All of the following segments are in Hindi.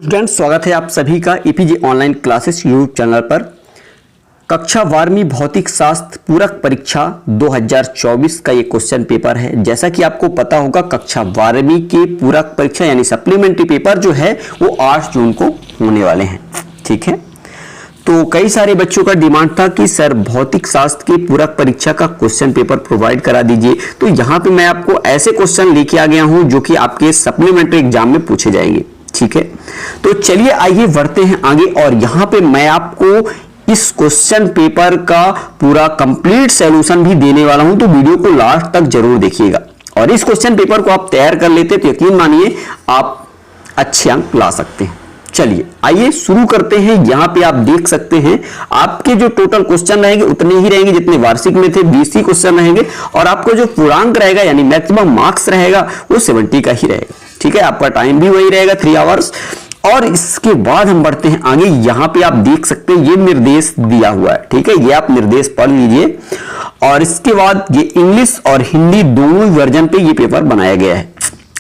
स्टूडेंट्स, स्वागत है आप सभी का APJ online classes YouTube channel पर। कक्षा 12वीं भौतिक शास्त्र पूरक परीक्षा 2024 का ये क्वेश्चन पेपर है। जैसा कि आपको पता होगा, कक्षा 12वीं के पूरक परीक्षा यानी सप्लीमेंट्री पेपर जो है वो 8 जून को होने वाले हैं। ठीक है, तो कई सारे बच्चों का डिमांड था कि सर भौतिक शास्त्र की पूरक परीक्षा का क्वेश्चन पेपर प्रोवाइड करा दीजिए। तो यहाँ पे मैं आपको ऐसे क्वेश्चन लेके आ गया हूँ जो कि आपके सप्लीमेंट्री एग्जाम में पूछे जाएंगे। ठीक है, तो चलिए आइए बढ़ते हैं आगे। और यहां पे मैं आपको इस क्वेश्चन पेपर का पूरा कंप्लीट सॉल्यूशन भी देने वाला हूं, तो वीडियो को लास्ट तक जरूर देखिएगा। और इस क्वेश्चन पेपर को आप तैयार कर लेते तो यकीन मानिए आप अच्छे अंक ला सकते हैं। चलिए आइए शुरू करते हैं। यहां पे आप देख सकते हैं आपके जो टोटल क्वेश्चन रहेंगे उतने ही रहेंगे जितने वार्षिक में थे, 20 ही क्वेश्चन रहेंगे। और आपको जो पूर्णांक रहेगा यानी मैक्सिमम मार्क्स रहेगा वो 70 का ही रहेगा। ठीक है, आपका टाइम भी वही रहेगा 3 आवर्स। और इसके बाद हम बढ़ते हैं आगे। यहां पे आप देख सकते हैं ये निर्देश दिया हुआ है। ठीक है, ये आप निर्देश पढ़ लीजिए। और इसके बाद ये इंग्लिश और हिंदी दोनों वर्जन पे ये पेपर बनाया गया है।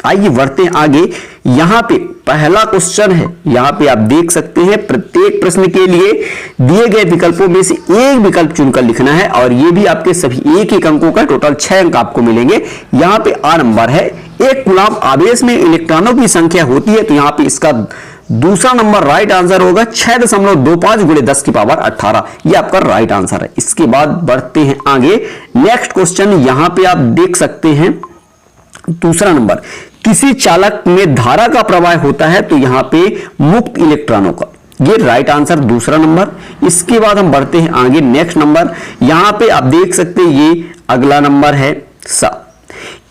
आइए बढ़ते हैं आगे। यहां पे पहला क्वेश्चन है, यहां पे आप देख सकते हैं प्रत्येक प्रश्न के लिए दिए गए विकल्पों में से एक विकल्प चुनकर लिखना है। और ये भी आपके सभी एक अंकों का, टोटल 6 अंक आपको मिलेंगे। यहां पे आ नंबर है, एक कूलम्ब आवेश में इलेक्ट्रॉनों की संख्या होती है, तो यहां पे इसका दूसरा नंबर राइट आंसर होगा 6.25 × 10 की पावर 18। ये आपका राइट आंसर है। इसके बाद बढ़ते हैं आगे। नेक्स्ट क्वेश्चन यहां पे आप देख सकते हैं दूसरा नंबर, किसी चालक में धारा का प्रवाह होता है, तो यहां पे मुक्त इलेक्ट्रॉनों का, ये राइट आंसर दूसरा नंबर। इसके बाद हम बढ़ते हैं आगे। नेक्स्ट नंबर यहां पे आप देख सकते हैं ये अगला नंबर है सा,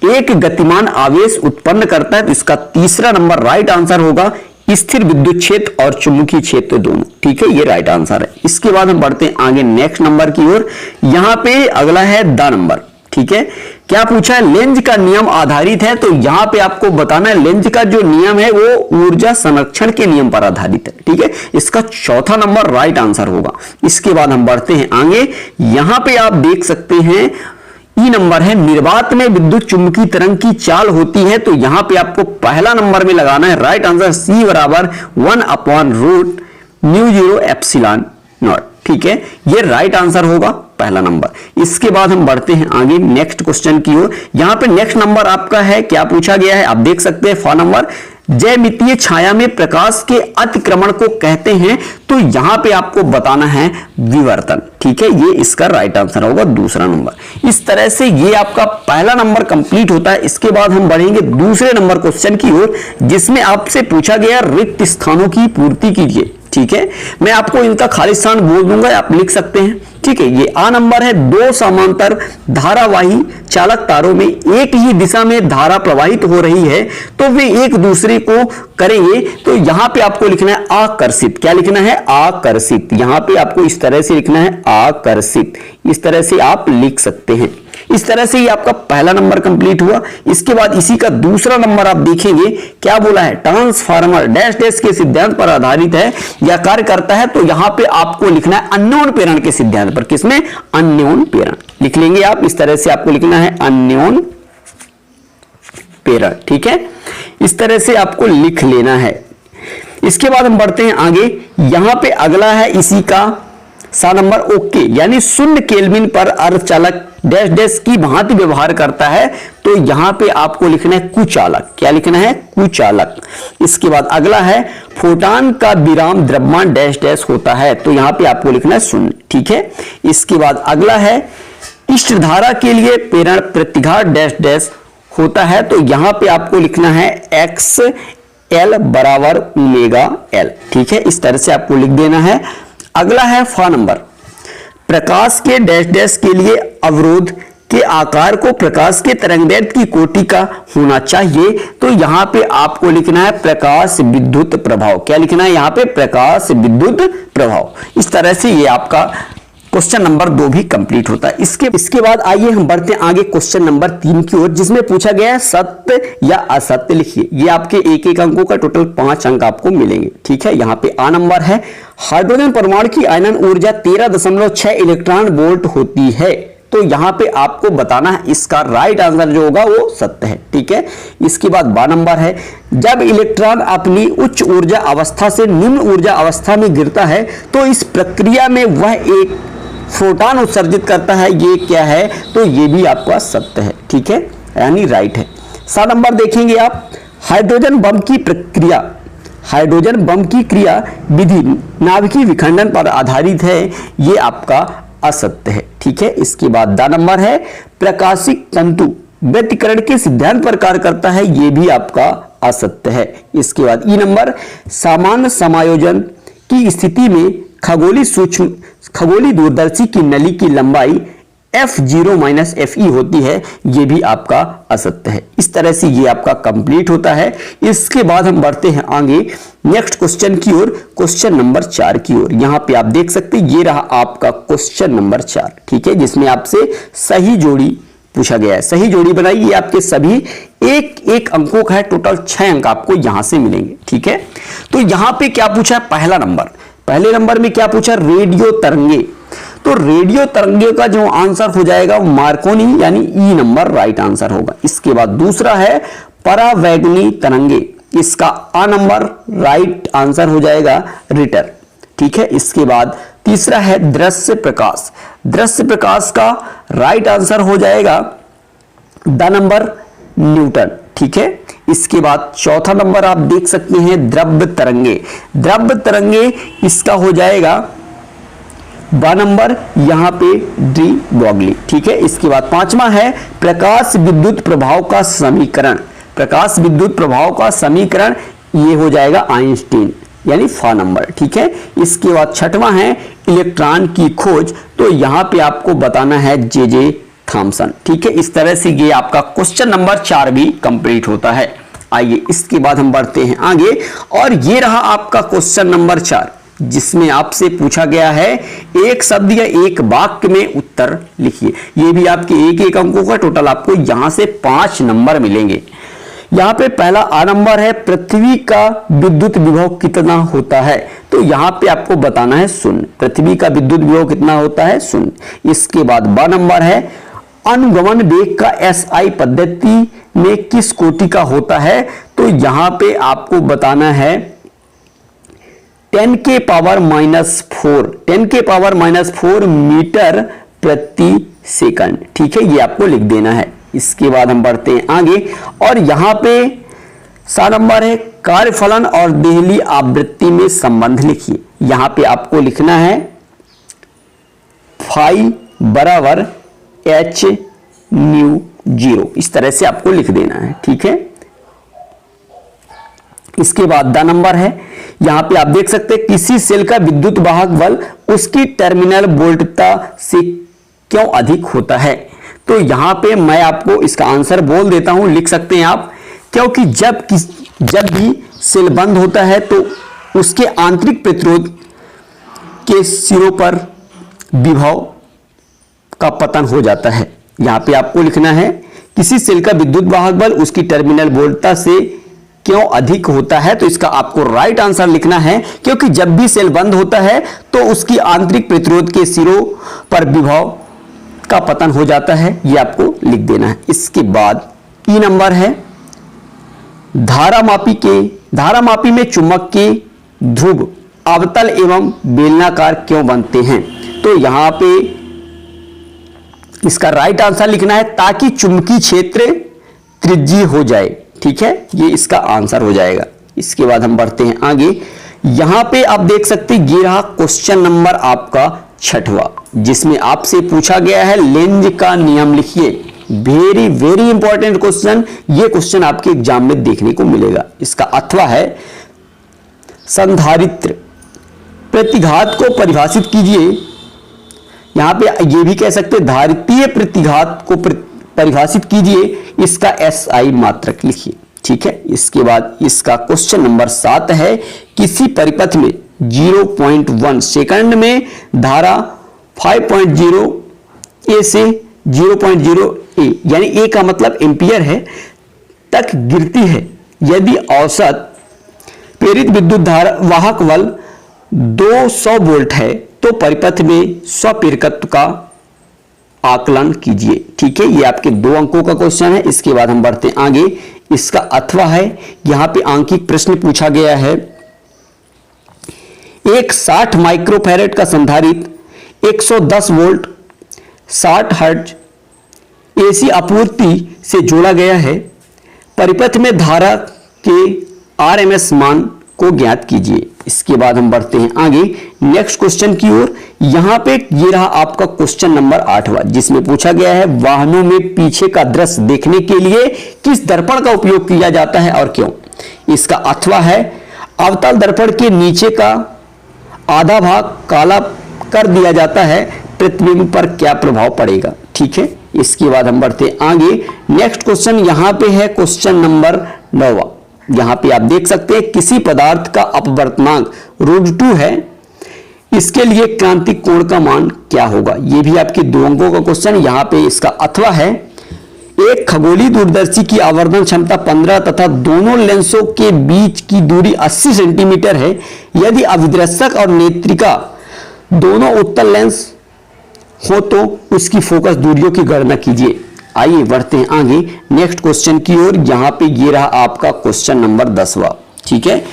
एक गतिमान आवेश उत्पन्न करता है, तो इसका तीसरा नंबर राइट आंसर होगा स्थिर विद्युत क्षेत्र और चुंबकीय क्षेत्र दोनों। ठीक है, ये राइट आंसर है। इसके बाद हम बढ़ते हैं आगे नेक्स्ट नंबर की ओर। यहां पे अगला है द नंबर। ठीक है, क्या पूछा है, लेंज का नियम आधारित है, तो यहां पे आपको बताना है लेंज का जो नियम है वो ऊर्जा संरक्षण के नियम पर आधारित है। ठीक है, इसका चौथा नंबर राइट आंसर होगा। इसके बाद हम बढ़ते हैं आगे। यहां पे आप देख सकते हैं ई नंबर है, निर्वात में विद्युत चुंबकीय तरंग की चाल होती है, तो यहां पे आपको पहला नंबर में लगाना है राइट आंसर C बराबर 1/√μ0ε0। ठीक है, ये राइट आंसर होगा पहला नंबर। इसके बाद हम बढ़ते हैं आगे नेक्स्ट क्वेश्चन की ओर। यहां पे नेक्स्ट नंबर आपका है, क्या पूछा गया है आप देख सकते हैं फ नंबर, ज्यामितीय छाया में प्रकाश के अतिक्रमण को कहते हैं, तो यहां पे आपको बताना है विवर्तन। ठीक है, ये इसका राइट आंसर होगा दूसरा नंबर। इस तरह से ये आपका पहला नंबर कंप्लीट होता है। इसके बाद हम बढ़ेंगे दूसरे नंबर क्वेश्चन की ओर, जिसमें आपसे पूछा गया रिक्त स्थानों की पूर्ति कीजिए। ठीक है, मैं आपको इनका खाली स्थान बोल दूंगा, आप लिख सकते हैं। ठीक है, ये आ नंबर है, दो समांतर धारावाही चालक तारों में एक ही दिशा में धारा प्रवाहित हो रही है, तो वे एक दूसरे को करेंगे, तो यहां पे आपको लिखना है आकर्षित। क्या लिखना है, आकर्षित। यहां पे आपको इस तरह से लिखना है आकर्षित। इस तरह से आप लिख सकते हैं। इस तरह से ये आपका पहला नंबर कंप्लीट हुआ। इसके बाद इसी का दूसरा नंबर आप देखेंगे, क्या बोला है, ट्रांसफार्मर डैश डैश के सिद्धांत पर आधारित है या कार्य करता है, तो यहां पे आपको लिखना है अन्योन प्रेरण के सिद्धांत पर। किसमें, अन्योन प्रेरण लिख लेंगे आप। इस तरह से आपको लिखना है अन्योन प्रेरण। ठीक है, इस तरह से आपको लिख लेना है। इसके बाद हम बढ़ते हैं आगे। यहां पे अगला है इसी का सा नंबर ओके, यानी 0 केल्विन पर अर्धचालक डैश डैश की भांति व्यवहार करता है, तो यहां पे आपको लिखना है कुचालक। क्या लिखना है, कुचालक। इसके बाद अगला है फोटॉन का विराम द्रव्यमान डैश डैश होता है, तो यहां पे आपको लिखना है 0। ठीक है, इसके बाद अगला है इष्ट धारा के लिए प्रेरण प्रतिघात डैश डैश होता है, तो यहां पे आपको लिखना है XL बराबर ω/L। ठीक है, इस तरह से आपको लिख देना है। अगला है फा नंबर, प्रकाश के डैश डैश के लिए अवरोध के आकार को प्रकाश के तरंगदैर्घ्य की कोटि का होना चाहिए, तो यहां पे आपको लिखना है प्रकाश विद्युत प्रभाव। क्या लिखना है यहां पे, प्रकाश विद्युत प्रभाव। इस तरह से ये आपका क्वेश्चन नंबर 2 भी कंप्लीट होता है। इसके बाद आइए हम बढ़ते हैं आगे क्वेश्चन नंबर 3 की ओर, जिसमें पूछा गया है सत्य या असत्य लिखिए। ये आपके एक अंकों का टोटल 5 अंक आपको मिलेंगे। ठीक है, यहाँ पे आ नंबर है, हाइड्रोजन परमाणु की आयनन ऊर्जा 13.6 इलेक्ट्रॉन वोल्ट होती है। तो यहां पे आपको बताना है इसका राइट आंसर जो होगा वो सत्य है। ठीक है, इसके बाद 12 नंबर है, जब इलेक्ट्रॉन अपनी उच्च ऊर्जा अवस्था से निम्न ऊर्जा अवस्था में गिरता है तो इस प्रक्रिया में वह एक फोटॉन उत्सर्जित करता है, ये क्या है, तो ये भी आपका सत्य है। ठीक है, यानी राइट है। 7 नंबर देखेंगे आप, हाइड्रोजन बम की प्रक्रिया, हाइड्रोजन बम की क्रिया विधि नाभिकीय विखंडन पर आधारित है, ये आपका असत्य है। ठीक है, इसके बाद 10 नंबर है, प्रकाशिक तंतु व्यतिकरण के सिद्धांत पर कार्य करता है, ये भी आपका असत्य है। इसके बाद ई नंबर, सामान्य समायोजन की स्थिति में खगोलीय दूरदर्शी की नली की लंबाई F0 - FE होती है, ये भी आपका असत्य है। इस तरह से ये आपका कंप्लीट होता है। इसके बाद हम बढ़ते हैं आगे नेक्स्ट क्वेश्चन की ओर, क्वेश्चन नंबर 4 की ओर। यहां पे आप देख सकते हैं ये रहा आपका क्वेश्चन नंबर 4। ठीक है, जिसमें आपसे सही जोड़ी पूछा गया है। सही जोड़ी बनाई, ये आपके सभी एक एक अंकों का है, टोटल 6 अंक आपको यहां से मिलेंगे। ठीक है, तो यहां पे क्या पूछा है, पहले नंबर में क्या पूछा, रेडियो तरंगे। तो रेडियो तरंगे का जो आंसर हो जाएगा मार्कोनी यानी ई नंबर राइट आंसर होगा। इसके बाद दूसरा है परावैगनी तरंगे, इसका आ नंबर राइट आंसर हो जाएगा रिटर। ठीक है, इसके बाद तीसरा है दृश्य प्रकाश, दृश्य प्रकाश का राइट आंसर हो जाएगा द नंबर न्यूटन। ठीक है, इसके बाद चौथा नंबर आप देख सकते हैं द्रव्य तरंगे, द्रव्य तरंगे इसका हो जाएगा ब नंबर, यहां पे डी ब्रॉगली। ठीक है, इसके बाद पांचवा है प्रकाश विद्युत प्रभाव का समीकरण, प्रकाश विद्युत प्रभाव का समीकरण ये हो जाएगा आइंस्टीन यानी फा नंबर। ठीक है, इसके बाद छठवां है इलेक्ट्रॉन की खोज, तो यहां पे आपको बताना है जे थॉमसन। ठीक है, इस तरह से ये आपका क्वेश्चन नंबर 4 भी कंप्लीट होता है। आइए इसके बाद हम बढ़ते हैं आगे, और ये रहा आपका क्वेश्चन नंबर 4, जिसमें आपसे पूछा गया है एक शब्द या एक वाक्य में उत्तर लिखिए। ये भी आपके एक एक अंकों का, टोटल आपको यहां से 5 नंबर मिलेंगे। यहां पे पहला आ नंबर है पृथ्वी का विद्युत विभव कितना होता है, तो यहां पे आपको बताना है शून्य, पृथ्वी का विद्युत विभव कितना होता है, शून्य। इसके बाद ब नंबर है अनुगमन वेग का SI पद्धति में किस कोटि का होता है, तो यहां पे आपको बताना है 10 के पावर -4 मीटर प्रति सेकंड। ठीक है, ये आपको लिख देना है। इसके बाद हम बढ़ते हैं आगे, और यहां पे 7 नंबर है कार्यफलन और देहली आवृत्ति में संबंध लिखिए। यहां पे आपको लिखना है फाई बराबर H न्यू 0, इस तरह से आपको लिख देना है। ठीक है, इसके बाद द नंबर है, यहां पे आप देख सकते हैं किसी सेल का विद्युत वाहक बल उसकी टर्मिनल वोल्टता से क्यों अधिक होता है, तो यहां पे मैं आपको इसका आंसर बोल देता हूं, लिख सकते हैं आप, क्योंकि जब भी सेल बंद होता है तो उसके आंतरिक प्रतिरोध के सिरों पर विभव का पतन हो जाता है। यहां पे आपको लिखना है किसी सेल का विद्युत वाहक बल उसकी टर्मिनल वोल्टता से क्यों अधिक होता है, तो इसका आपको राइट आंसर लिखना है क्योंकि जब भी सेल बंद होता है तो उसकी आंतरिक प्रतिरोध के सिरों पर विभव का पतन हो जाता है, यह आपको लिख देना है। इसके बाद ई नंबर है धारामापी में चुंबक के ध्रुव अवतल एवं बेलनाकार क्यों बनते हैं, तो यहां पे इसका राइट आंसर लिखना है ताकि चुंबकीय क्षेत्र त्रिज्यीय हो जाए। ठीक है, ये इसका आंसर हो जाएगा। इसके बाद हम बढ़ते हैं आगे, यहां पे आप देख सकते हैं ये रहा क्वेश्चन नंबर आपका 6वां, जिसमें आपसे पूछा गया है लेंज का नियम लिखिए। वेरी वेरी इंपॉर्टेंट क्वेश्चन, ये क्वेश्चन आपके एग्जाम में देखने को मिलेगा। इसका अथवा है संधारित्र प्रतिघात को परिभाषित कीजिए। यहां पे ये भी कह सकते हैं धारितीय प्रतिघात को परिभाषित कीजिए, इसका SI मात्रक लिखिए। ठीक है, इसके बाद इसका क्वेश्चन नंबर 7 है किसी परिपथ में 0.1 सेकंड में धारा 5.0 A से 0.0 A यानी A का मतलब एम्पियर है तक गिरती है, यदि औसत प्रेरित विद्युत धारा वाहक बल 200 वोल्ट है तो परिपथ में स्वप्रेरकत्व का आकलन कीजिए। ठीक है, ये आपके 2 अंकों का क्वेश्चन है। इसके बाद हम बढ़ते हैं आगे। इसका अथवा है, यहां पे आंकिक प्रश्न पूछा गया है। एक 60 माइक्रोफैरेड का संधारित्र 110 वोल्ट 60 हर्ट्ज एसी आपूर्ति से जोड़ा गया है। परिपथ में धारा के आरएमएस मान को ज्ञात कीजिए। इसके बाद हम बढ़ते हैं आगे नेक्स्ट क्वेश्चन की ओर। यहां पे ये रहा आपका क्वेश्चन नंबर 8वां, जिसमें पूछा गया है वाहनों में पीछे का दृश्य देखने के लिए किस दर्पण का उपयोग किया जाता है और क्यों। इसका अथवा है, अवतल दर्पण के नीचे का आधा भाग काला कर दिया जाता है, प्रतिबिंब पर क्या प्रभाव पड़ेगा। ठीक है, इसके बाद हम बढ़ते हैं आगे नेक्स्ट क्वेश्चन। यहां पे है क्वेश्चन नंबर 9वां। यहां पे आप देख सकते हैं किसी पदार्थ का अपवर्तनांक √2 है, इसके लिए क्रांतिक कोण का मान क्या होगा। यह भी आपके 2 अंकों का क्वेश्चन। यहां पे इसका अथवा है, एक खगोलीय दूरदर्शी की आवर्धन क्षमता 15 तथा दोनों लेंसों के बीच की दूरी 80 सेंटीमीटर है। यदि अभिदर्शक और नेत्रिका दोनों उत्तल लेंस हो तो उसकी फोकस दूरियों की गणना कीजिए। आइए बढ़ते हैं आगे नेक्स्ट क्वेश्चन की ओर। यहां पे ये रहा आपका क्वेश्चन नंबर 10वां। ठीक है,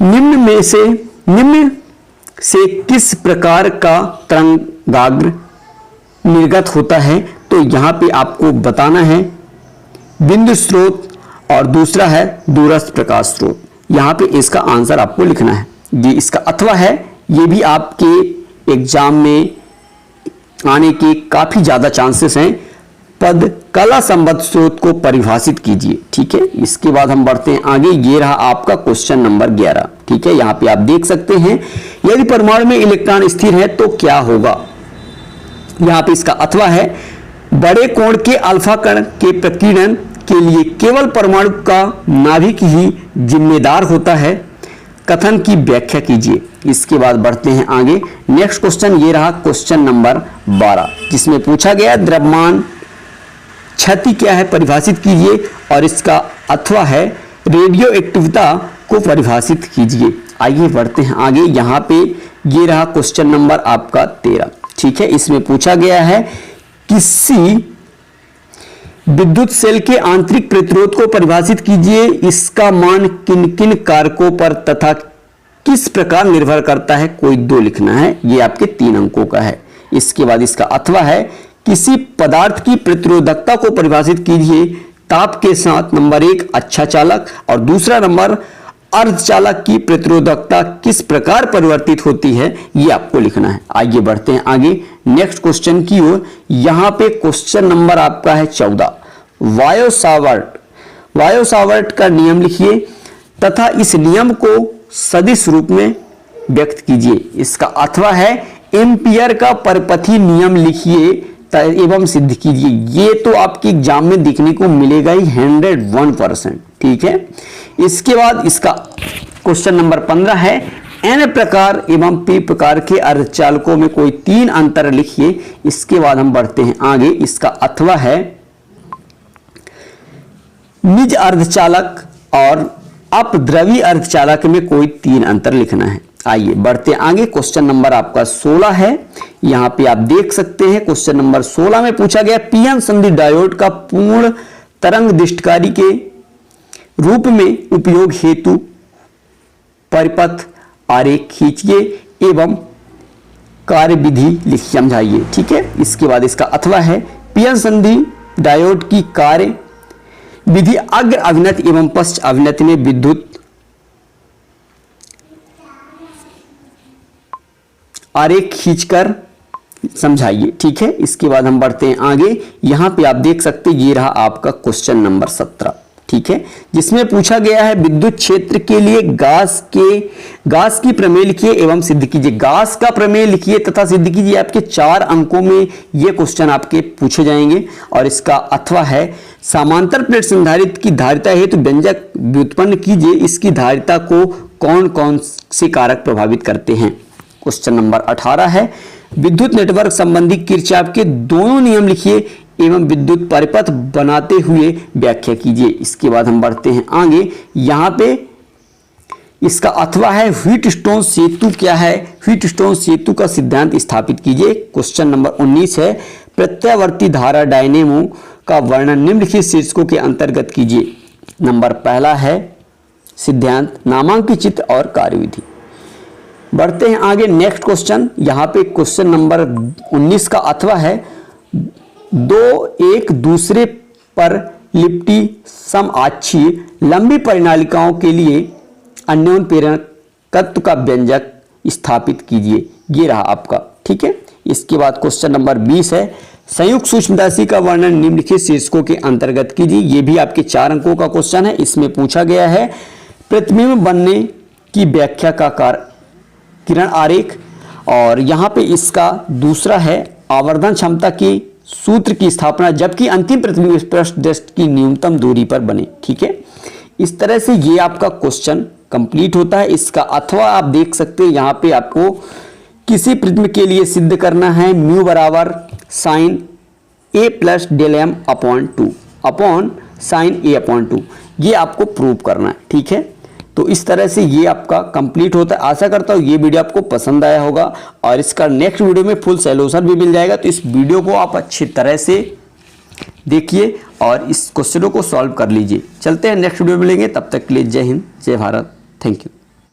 निम्न से किस प्रकार का तरंगाग्र निर्गत होता है। तो यहां पे आपको बताना है बिंदु स्रोत और दूसरा है दूरस्थ प्रकाश स्रोत। यहां पे इसका आंसर आपको लिखना है। ये इसका अथवा है, ये भी आपके एग्जाम में आने के काफी ज्यादा चांसेस हैं। पद कला संबद्ध स्रोत को परिभाषित कीजिए। ठीक है, इसके बाद हम बढ़ते हैं आगे। ये रहा आपका क्वेश्चन नंबर 11। ठीक है, यहां पे आप देख सकते हैं यदि परमाणु में इलेक्ट्रॉन स्थिर है तो क्या होगा। यहां पे इसका अथवा है, बड़े कोण के अल्फा कण के प्रकीर्णन के लिए केवल परमाणु का नाभिक ही जिम्मेदार होता है। कथन की व्याख्या कीजिए। इसके बाद बढ़ते हैं आगे नेक्स्ट क्वेश्चन। ये रहा क्वेश्चन नंबर 12, जिसमें पूछा गया द्रव्यमान क्षति क्या है, परिभाषित कीजिए। और इसका अथवा है, रेडियो एक्टिविता को परिभाषित कीजिए। आइए बढ़ते हैं आगे। यहां पे ये रहा क्वेश्चन नंबर आपका 13। ठीक है, इसमें पूछा गया है किसी विद्युत सेल के आंतरिक प्रतिरोध को परिभाषित कीजिए। इसका मान किन किन कारकों पर तथा किस प्रकार निर्भर करता है। कोई 2 लिखना है। ये आपके 3 अंकों का है। इसके बाद इसका अथवा है, किसी पदार्थ की प्रतिरोधकता को परिभाषित कीजिए। ताप के साथ नंबर 1 अच्छा चालक और दूसरा नंबर अर्धचालक की प्रतिरोधकता किस प्रकार परिवर्तित होती है, ये आपको लिखना है। आइए बढ़ते हैं आगे नेक्स्ट क्वेश्चन की ओर। यहां पे क्वेश्चन नंबर आपका है 14। वायो सावर्ट का नियम लिखिए तथा इस नियम को सदिश रूप में व्यक्त कीजिए। इसका अथवा है, एम्पियर का परपथी नियम लिखिए एवं सिद्ध कीजिए। ये तो आपके एग्जाम में देखने को मिलेगा ही 101%। ठीक है, इसके बाद इसका क्वेश्चन नंबर 15 है, एन प्रकार एवं पी प्रकार के अर्धचालकों में कोई 3 अंतर लिखिए। इसके बाद हम बढ़ते हैं आगे। इसका अथवा है, निज अर्धचालक और अपद्रवी अर्धचालक में कोई 3 अंतर लिखना है। आइए बढ़ते आगे। क्वेश्चन नंबर आपका 16 है। यहां पे आप देख सकते हैं क्वेश्चन नंबर 16 में पूछा गया, पीएन संधि डायोड का पूर्ण तरंग दिष्टकारी के रूप में उपयोग हेतु परिपथ आरेख खींचिए एवं कार्यविधि समझाइए। ठीक है, इसके बाद इसका अथवा है, पीएन संधि डायोड की कार्य विधि अग्र अभिनत एवं पश्च अभिनत में विद्युत आरेख खींचकर समझाइए। ठीक है, इसके बाद हम बढ़ते हैं आगे। यहां पे आप देख सकते हैं ये रहा आपका क्वेश्चन नंबर 17। ठीक है, जिसमें पूछा गया है विद्युत क्षेत्र के लिए गास की प्रमेय लिखिए एवं सिद्ध कीजिए। गास का प्रमेय लिखिए तथा सिद्ध कीजिए। आपके 4 अंकों में ये क्वेश्चन आपके पूछे जाएंगे। और इसका अथवा है, समांतर प्लेट संधारित्र की धारिता हेतु व्यंजक व्युत्पन्न कीजिए। इसकी धारिता को कौन कौन से कारक प्रभावित करते हैं। क्वेश्चन नंबर 18 है, विद्युत नेटवर्क संबंधी किरचॉफ के दोनों नियम लिखिए एवं विद्युत परिपथ बनाते हुए व्याख्या कीजिए। इसके बाद हम बढ़ते हैं आगे। यहां पे इसका अथवा है व्हीटस्टोन सेतु क्या है? व्हीटस्टोन सेतु का सिद्धांत स्थापित कीजिए। क्वेश्चन नंबर 19 है प्रत्यावर्ती धारा डायनेमो का वर्णन निम्नलिखित शीर्षकों के अंतर्गत कीजिए। नंबर पहला है सिद्धांत, नामांकित चित्र और कार्यविधि। बढ़ते हैं आगे नेक्स्ट क्वेश्चन। यहाँ पे क्वेश्चन नंबर 19 का अथवा है दो एक दूसरे पर लिपटी समआच्छी लंबी परिनालिकाओं के लिए अन्योन्य प्रेरकत्व का व्यंजक स्थापित कीजिए। ये रहा आपका, ठीक है। इसके बाद क्वेश्चन नंबर 20 है संयुक्त सूक्ष्मदर्शी का वर्णन निम्नलिखित शीर्षकों के अंतर्गत कीजिए। ये भी आपके 4 अंकों का क्वेश्चन है। इसमें पूछा गया है प्रतिबिंब बनने की व्याख्या का किरण आरेख, और यहाँ पे इसका दूसरा है आवर्धन क्षमता की सूत्र की स्थापना जबकि अंतिम प्रतिबिंब पृष्ठदर्शी की न्यूनतम दूरी पर बने, ठीक है। इस तरह से ये आपका क्वेश्चन कंप्लीट होता है। इसका अथवा आप देख सकते हैं, यहाँ पे आपको किसी प्रतिबिंब के लिए सिद्ध करना है म्यू बराबर sine A plus del M upon 2 upon sine A upon 2, ये आपको प्रूव करना है, ठीक है। तो इस तरह से ये आपका कंप्लीट होता है। आशा करता हूँ ये वीडियो आपको पसंद आया होगा और इसका नेक्स्ट वीडियो में फुल सॉल्यूशन भी मिल जाएगा। तो इस वीडियो को आप अच्छी तरह से देखिए और इस क्वेश्चनों को सॉल्व कर लीजिए। चलते हैं नेक्स्ट वीडियो में मिलेंगे, तब तक के लिए जय हिंद जय भारत, थैंक यू।